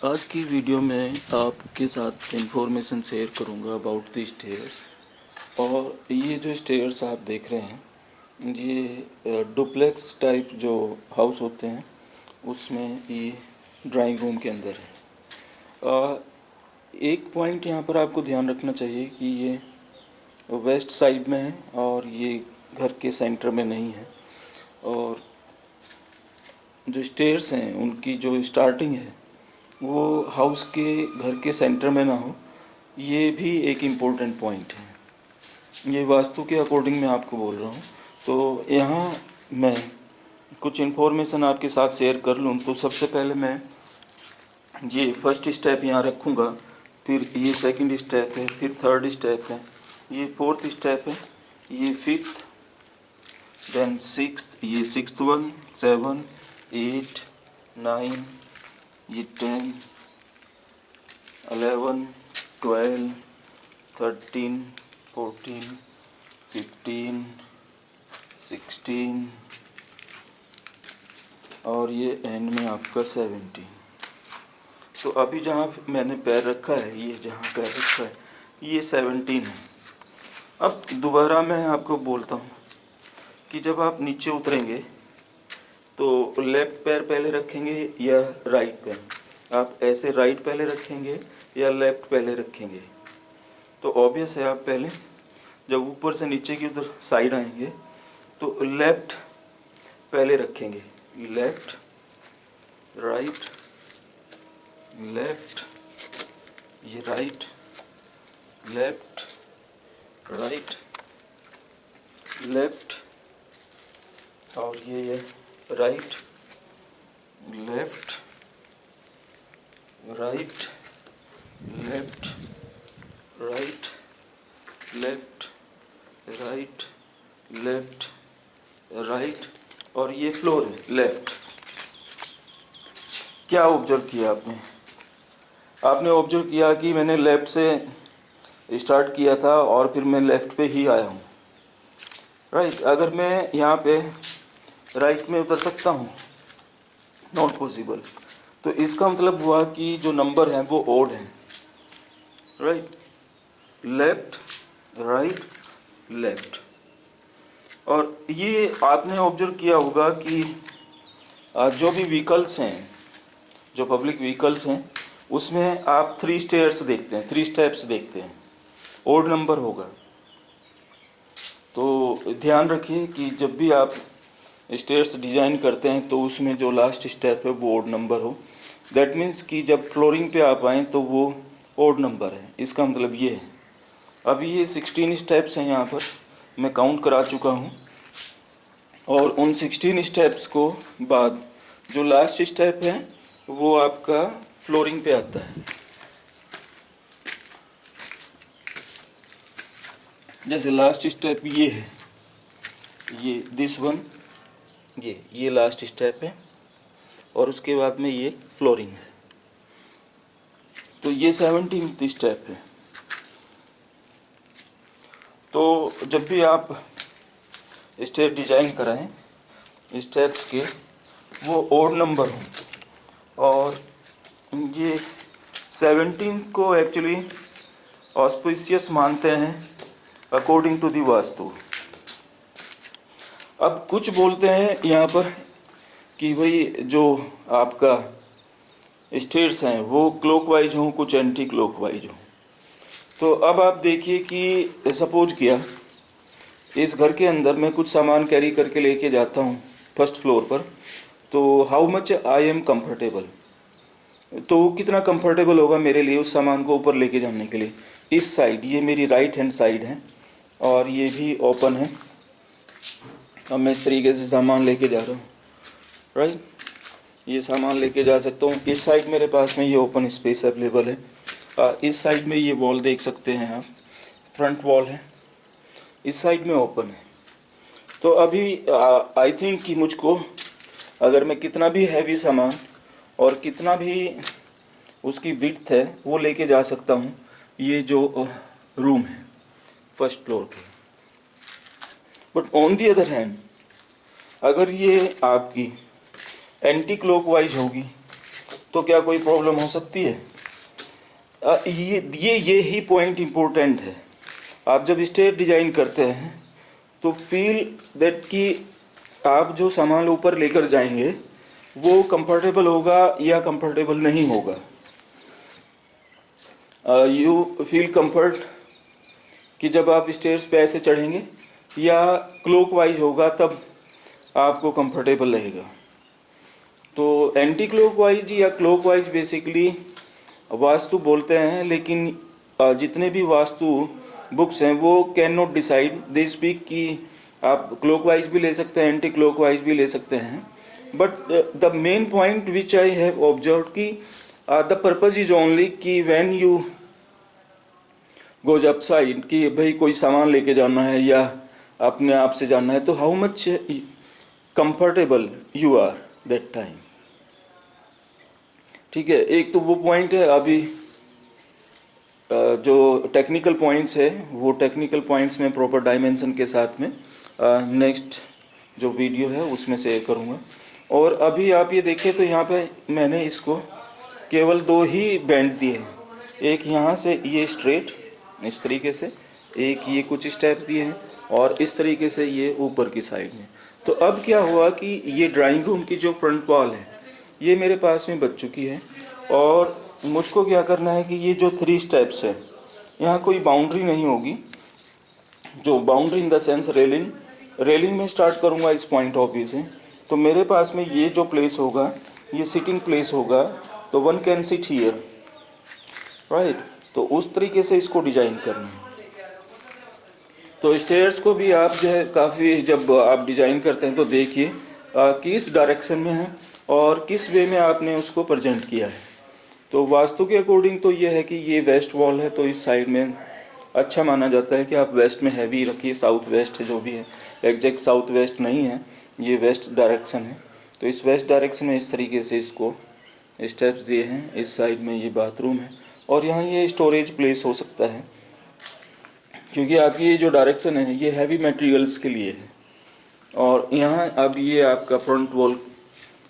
आज की वीडियो में आपके साथ इंफॉर्मेशन शेयर करूंगा अबाउट द स्टेयर्स। और ये जो स्टेयर्स आप देख रहे हैं ये डुप्लेक्स टाइप जो हाउस होते हैं उसमें ये ड्राइंग रूम के अंदर है। एक पॉइंट यहाँ पर आपको ध्यान रखना चाहिए कि ये वेस्ट साइड में है और ये घर के सेंटर में नहीं है। और जो स्टेयर्स हैं उनकी जो स्टार्टिंग है वो हाउस के घर के सेंटर में ना हो, ये भी एक इम्पोर्टेंट पॉइंट है। ये वास्तु के अकॉर्डिंग मैं आपको बोल रहा हूँ। तो यहाँ मैं कुछ इन्फॉर्मेशन आपके साथ शेयर कर लूँ तो सबसे पहले मैं ये फर्स्ट स्टेप यहाँ रखूँगा, फिर ये सेकंड स्टेप है, फिर थर्ड स्टेप है, ये फोर्थ स्टेप है, ये फिफ्थ, देन सिक्स्थ, ये सिक्स्थ वन, 7, 8, 9, ये 10, 11, 12, 13, 14, 15, 16 और ये एंड में आपका 17। तो अभी जहाँ मैंने पैर रखा है, ये जहाँ पैर रखा है ये 17 है। अब दोबारा मैं आपको बोलता हूँ कि जब आप नीचे उतरेंगे तो लेफ्ट पैर पहले रखेंगे या राइट पैर, आप ऐसे राइट पहले रखेंगे या लेफ्ट पहले रखेंगे। तो ऑब्वियस है आप पहले जब ऊपर से नीचे की उधर साइड आएंगे तो लेफ्ट पहले रखेंगे, लेफ्ट राइट लेफ्ट, ये राइट लेफ्ट राइट लेफ्ट, और ये right left right left right left right left right, और ये फ्लोर है लेफ्ट। क्या ऑब्जर्व किया आपने? आपने ऑब्जर्व किया कि मैंने लेफ्ट से स्टार्ट किया था और फिर मैं लेफ्ट पे ही आया हूँ, राइट। अगर मैं यहाँ पे राइट में उतर सकता हूँ, नॉट पॉसिबल। तो इसका मतलब हुआ कि जो नंबर हैं वो ओड हैं, राइट। Left right left. और ये आपने ऑब्जर्व किया होगा कि जो भी व्हीकल्स हैं, जो पब्लिक व्हीकल्स हैं, उसमें आप 3 स्टेयर्स देखते हैं, 3 स्टेप्स देखते हैं, ओड नंबर होगा। तो ध्यान रखिए कि जब भी आप स्टेयर्स डिज़ाइन करते हैं तो उसमें जो लास्ट स्टेप है वो ओड नंबर हो। दैट मीन्स कि जब फ्लोरिंग पे आप आएँ तो वो ओड नंबर है, इसका मतलब ये है। अभी ये 16 स्टेप्स हैं, यहाँ पर मैं काउंट करा चुका हूँ। और उन 16 स्टेप्स को बाद जो लास्ट स्टेप है वो आपका फ्लोरिंग पे आता है। जैसे लास्ट स्टेप ये है, ये दिस वन, ये लास्ट स्टेप है, और उसके बाद में ये फ्लोरिंग है। तो ये 17th स्टेप है। तो जब भी आप स्टेप डिजाइन कराएं स्टेप्स के, वो ओड नंबर हो। और ये 17 को एक्चुअली ऑस्पिशियस मानते हैं अकॉर्डिंग टू दी वास्तु। अब कुछ बोलते हैं यहाँ पर कि भाई जो आपका स्टेयर्स हैं वो क्लॉकवाइज हों, कुछ एंटी क्लॉकवाइज हों। तो अब आप देखिए कि सपोज किया इस घर के अंदर मैं कुछ सामान कैरी करके लेके जाता हूँ फर्स्ट फ्लोर पर, तो how much I am comfortable, तो कितना कंफर्टेबल होगा मेरे लिए उस सामान को ऊपर लेके जाने के लिए। इस साइड ये मेरी राइट हैंड साइड है और ये भी ओपन है। अब मैं इस तरीके से सामान लेके जा रहा हूँ, राइट। ये सामान लेके जा सकता हूँ। इस साइड मेरे पास में ये ओपन स्पेस अवेलेबल है। इस साइड में ये वॉल देख सकते हैं आप, फ्रंट वॉल है, इस साइड में ओपन है। तो अभी आई थिंक कि मुझको अगर मैं कितना भी हैवी सामान और कितना भी उसकी विड्थ है वो लेके जा सकता हूँ ये जो रूम है फर्स्ट फ्लोर पे। But on the other hand अगर ये आपकी एंटी क्लॉकवाइज होगी तो क्या कोई प्रॉब्लम हो सकती है? ये ही पॉइंट इम्पोर्टेंट है। आप जब स्टेयर डिजाइन करते हैं तो फील दैट कि आप जो सामान ऊपर लेकर जाएंगे वो कंफर्टेबल होगा या कंफर्टेबल नहीं होगा। यू फील कंफर्ट कि जब आप स्टेयर्स पे ऐसे चढ़ेंगे, या क्लॉकवाइज होगा तब आपको कंफर्टेबल रहेगा। तो एंटी क्लॉकवाइज या क्लॉकवाइज बेसिकली वास्तु बोलते हैं, लेकिन जितने भी वास्तु बुक्स हैं वो can not decide, they speak कि आप क्लॉकवाइज भी ले सकते हैं, एंटी क्लॉकवाइज भी ले सकते हैं। But the main point which I have observe कि द पर्पज इज ओनली कि व्हेन यू गोज अपसाइड कि भाई कोई सामान लेके जाना है या अपने आप से जाना है, तो how much comfortable you are that time. ठीक है, एक तो वो पॉइंट है। अभी जो टेक्निकल पॉइंट्स है वो टेक्निकल पॉइंट्स में प्रॉपर डायमेंशन के साथ में नेक्स्ट जो वीडियो है उसमें से करूँगा। और अभी आप ये देखिए तो यहाँ पे मैंने इसको केवल 2 ही बैंड दिए हैं, एक यहाँ से ये स्ट्रेट इस तरीके से, एक ये कुछ स्टेप दिए हैं, और इस तरीके से ये ऊपर की साइड में। तो अब क्या हुआ कि ये ड्राइंग रूम की जो फ्रंट वॉल है ये मेरे पास में बच चुकी है, और मुझको क्या करना है कि ये जो 3 स्टेप्स है यहाँ कोई बाउंड्री नहीं होगी। जो boundary in the sense railing में स्टार्ट करूँगा इस पॉइंट ऑफ व्यू से, तो मेरे पास में ये जो प्लेस होगा ये सिटिंग प्लेस होगा, तो one can sit here, right. तो उस तरीके से इसको डिजाइन करना है। तो स्टेयर्स को भी आप जो है काफ़ी जब आप डिजाइन करते हैं तो देखिए किस डायरेक्शन में है और किस वे में आपने उसको प्रेजेंट किया है। तो वास्तु के अकॉर्डिंग तो ये है कि ये वेस्ट वॉल है, तो इस साइड में अच्छा माना जाता है कि आप वेस्ट में हैवी रखिए। साउथ वेस्ट है जो भी है, एग्जैक्ट साउथ वेस्ट नहीं है, ये वेस्ट डायरेक्शन है। तो इस वेस्ट डायरेक्शन में इस तरीके से इसको स्टेप्स दिए हैं। इस साइड में ये बाथरूम है, और यहाँ ये स्टोरेज प्लेस हो सकता है, क्योंकि आपकी ये जो डायरेक्शन है ये हैवी मटेरियल्स के लिए है। और यहाँ अब ये आपका फ्रंट वॉल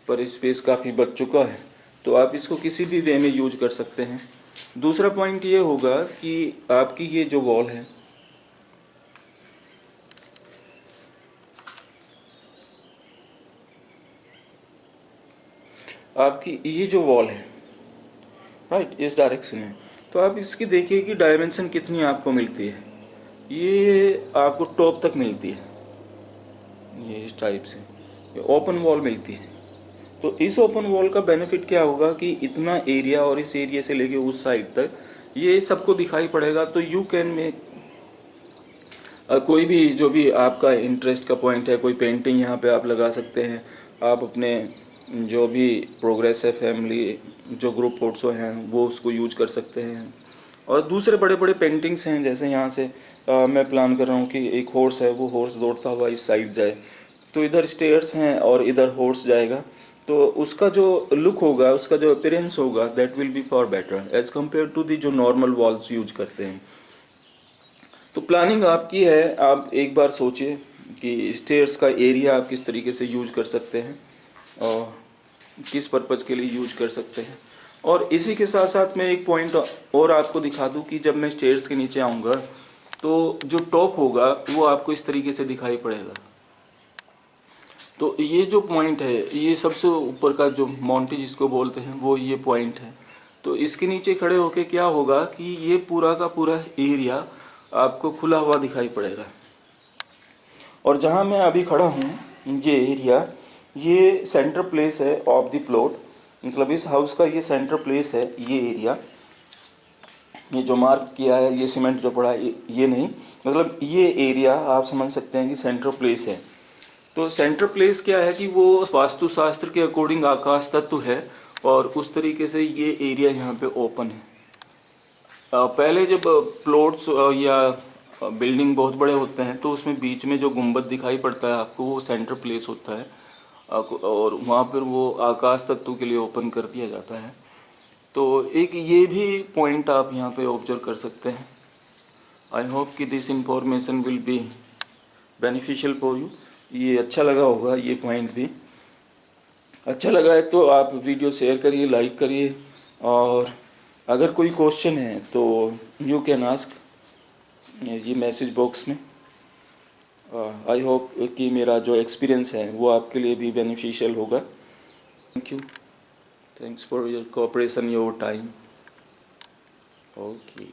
पर स्पेस काफ़ी बच चुका है, तो आप इसको किसी भी वे में यूज कर सकते हैं। दूसरा पॉइंट ये होगा कि आपकी ये जो वॉल है आपकी ये जो वॉल है राइट इस डायरेक्शन में, तो आप इसकी देखिए कि डायमेंशन कितनी आपको मिलती है। ये आपको टॉप तक मिलती है, ये इस टाइप से ये ओपन वॉल मिलती है। तो इस ओपन वॉल का बेनिफिट क्या होगा कि इतना एरिया और इस एरिया से लेके उस साइड तक ये सबको दिखाई पड़ेगा। तो यू कैन मेक कोई भी जो भी आपका इंटरेस्ट का पॉइंट है, कोई पेंटिंग यहाँ पे आप लगा सकते हैं। आप अपने जो भी प्रोग्रेस है फैमिली जो ग्रुप फोटो हैं वो उसको यूज कर सकते हैं। और दूसरे बड़े बड़े पेंटिंग्स हैं, जैसे यहाँ से मैं प्लान कर रहा हूँ कि एक हॉर्स है, वो हॉर्स दौड़ता हुआ इस साइड जाए, तो इधर स्टेयर्स हैं और इधर हॉर्स जाएगा, तो उसका जो लुक होगा, उसका जो अपीयरेंस होगा that will be for better as compare to the जो नॉर्मल वॉल्स यूज करते हैं। तो प्लानिंग आपकी है, आप एक बार सोचिए कि स्टेयर्स का एरिया आप किस तरीके से यूज कर सकते हैं और किस पर्पज़ के लिए यूज कर सकते हैं। और इसी के साथ साथ मैं एक पॉइंट और आपको दिखा दूं कि जब मैं स्टेयर्स के नीचे आऊँगा तो जो टॉप होगा वो आपको इस तरीके से दिखाई पड़ेगा। तो ये जो पॉइंट है, ये सबसे ऊपर का जो माउंटी जिसको बोलते हैं वो ये पॉइंट है। तो इसके नीचे खड़े होके क्या होगा कि ये पूरा का पूरा एरिया आपको खुला हुआ दिखाई पड़ेगा। और जहाँ मैं अभी खड़ा हूँ ये एरिया, ये सेंटर प्लेस है ऑफ द प्लॉट, मतलब इस हाउस का ये सेंटर प्लेस है। ये एरिया, ये जो मार्क किया है, ये सीमेंट जो पड़ा है, ये नहीं, मतलब ये एरिया आप समझ सकते हैं कि सेंटर प्लेस है। तो सेंटर प्लेस क्या है कि वो वास्तुशास्त्र के अकॉर्डिंग आकाश तत्व है, और उस तरीके से ये एरिया यहाँ पे ओपन है। पहले जब प्लॉट्स या बिल्डिंग बहुत बड़े होते हैं तो उसमें बीच में जो गुंबद दिखाई पड़ता है आपको, वो सेंटर प्लेस होता है, और वहाँ पर वो आकाश तत्व के लिए ओपन कर दिया जाता है। तो एक ये भी पॉइंट आप यहाँ पे ऑब्जर्व कर सकते हैं। आई होप कि this information will be beneficial for you. ये अच्छा लगा होगा ये पॉइंट भी। अच्छा लगा है तो आप वीडियो शेयर करिए, लाइक करिए, और अगर कोई क्वेश्चन है तो यू कैन आस्क ये मैसेज बॉक्स में। आई होप कि मेरा जो एक्सपीरियंस है वो आपके लिए भी बेनिफिशियल होगा। Thank you, thanks for your cooperation, your time. Okay.